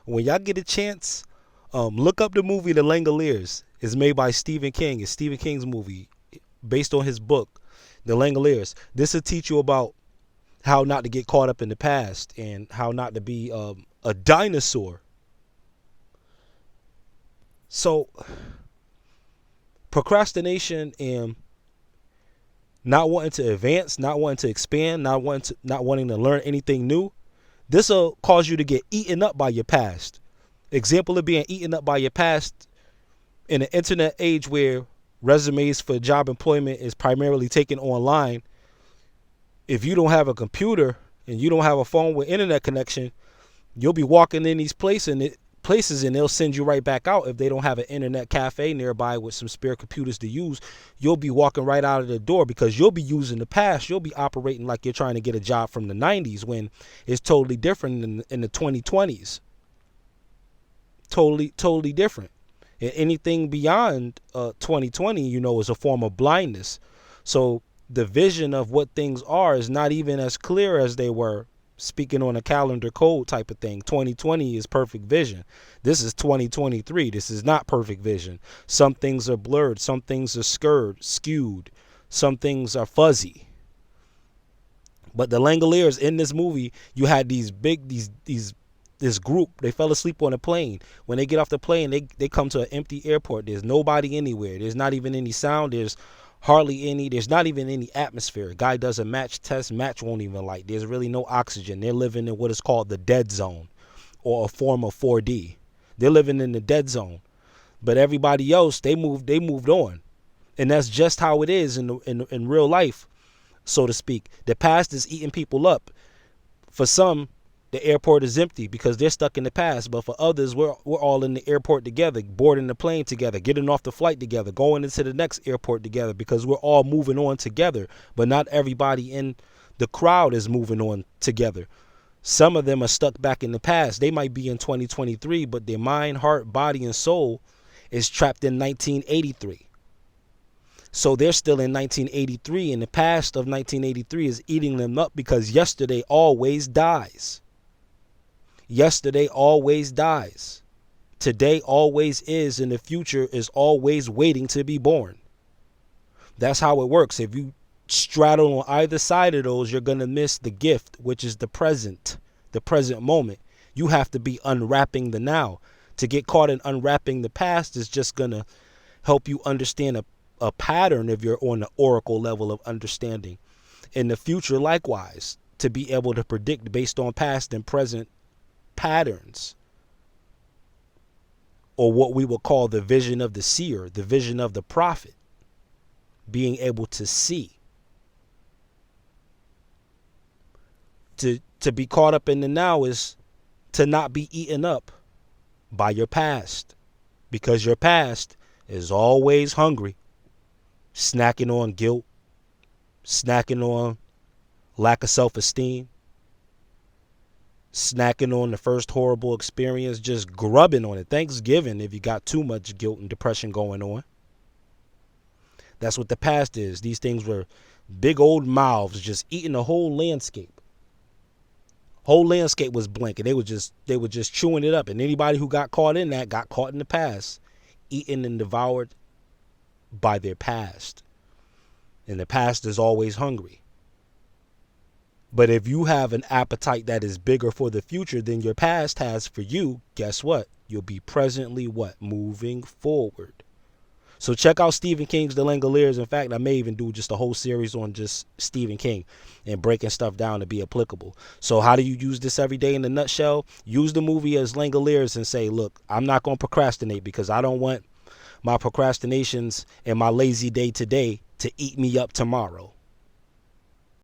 When y'all get a chance, look up the movie The Langoliers. It's made by Stephen King. It's Stephen King's movie based on his book, The Langoliers. This will teach you about how not to get caught up in the past and how not to be a dinosaur. So procrastination and not wanting to advance, not wanting to expand, not wanting to learn anything new, this will cause you to get eaten up by your past. Example of being eaten up by your past in an internet age where resumes for job employment is primarily taken online. If you don't have a computer and you don't have a phone with internet connection, you'll be walking in these places and they'll send you right back out if they don't have an internet cafe nearby with some spare computers to use. You'll be walking right out of the door because you'll be using the past. You'll be operating like you're trying to get a job from the 90s when it's totally different in the 2020s. Totally different. And anything beyond 2020, is a form of blindness. So the vision of what things are is not even as clear as they were. Speaking on a calendar code type of thing, 2020 is perfect vision. This is 2023. This is not perfect vision. Some things are blurred. Some things are skewed. Some things are fuzzy. But the Langoliers in this movie, you had this group. They fell asleep on a plane. When they get off the plane, they come to an empty airport. There's nobody anywhere. There's not even any sound. There's not even any atmosphere. Guy does a match test, match won't even light. There's really no oxygen. They're living in what is called the dead zone, or a form of 4D. They're living in the dead zone. But everybody else, they moved on. And that's just how it is in real life, so to speak. The past is eating people up. For some, the airport is empty because they're stuck in the past. But for others, we're all in the airport together, boarding the plane together, getting off the flight together, going into the next airport together, because we're all moving on together. But not everybody in the crowd is moving on together. Some of them are stuck back in the past. They might be in 2023, but their mind, heart, body, and soul is trapped in 1983. So they're still in 1983, and the past of 1983 is eating them up because yesterday always dies. Yesterday always dies. Today always is, and the future is always waiting to be born. That's how it works. If you straddle on either side of those, you're going to miss the gift, which is the present moment. You have to be unwrapping the now. To get caught in unwrapping the past is just going to help you understand a pattern if you're on the oracle level of understanding. In the future, likewise, to be able to predict based on past and present patterns, or what we would call the vision of the seer, the vision of the prophet, being able to see. To be caught up in the now is to not be eaten up by your past, because your past is always hungry, snacking on guilt, snacking on lack of self-esteem, snacking on the first horrible experience, just grubbing on it. Thanksgiving if you got too much guilt and depression going on. That's what the past is. These things were big old mouths just eating the whole landscape. Whole landscape was blank, and they were just chewing it up. And anybody who got caught in that got caught in the past, eaten and devoured by their past. And the past is always hungry. But if you have an appetite that is bigger for the future than your past has for you, guess what? You'll be presently what? Moving forward. So check out Stephen King's The Langoliers. In fact, I may even do just a whole series on just Stephen King and breaking stuff down to be applicable. So how do you use this every day in a nutshell? Use the movie as Langoliers and say, look, I'm not going to procrastinate because I don't want my procrastinations and my lazy day today to eat me up tomorrow.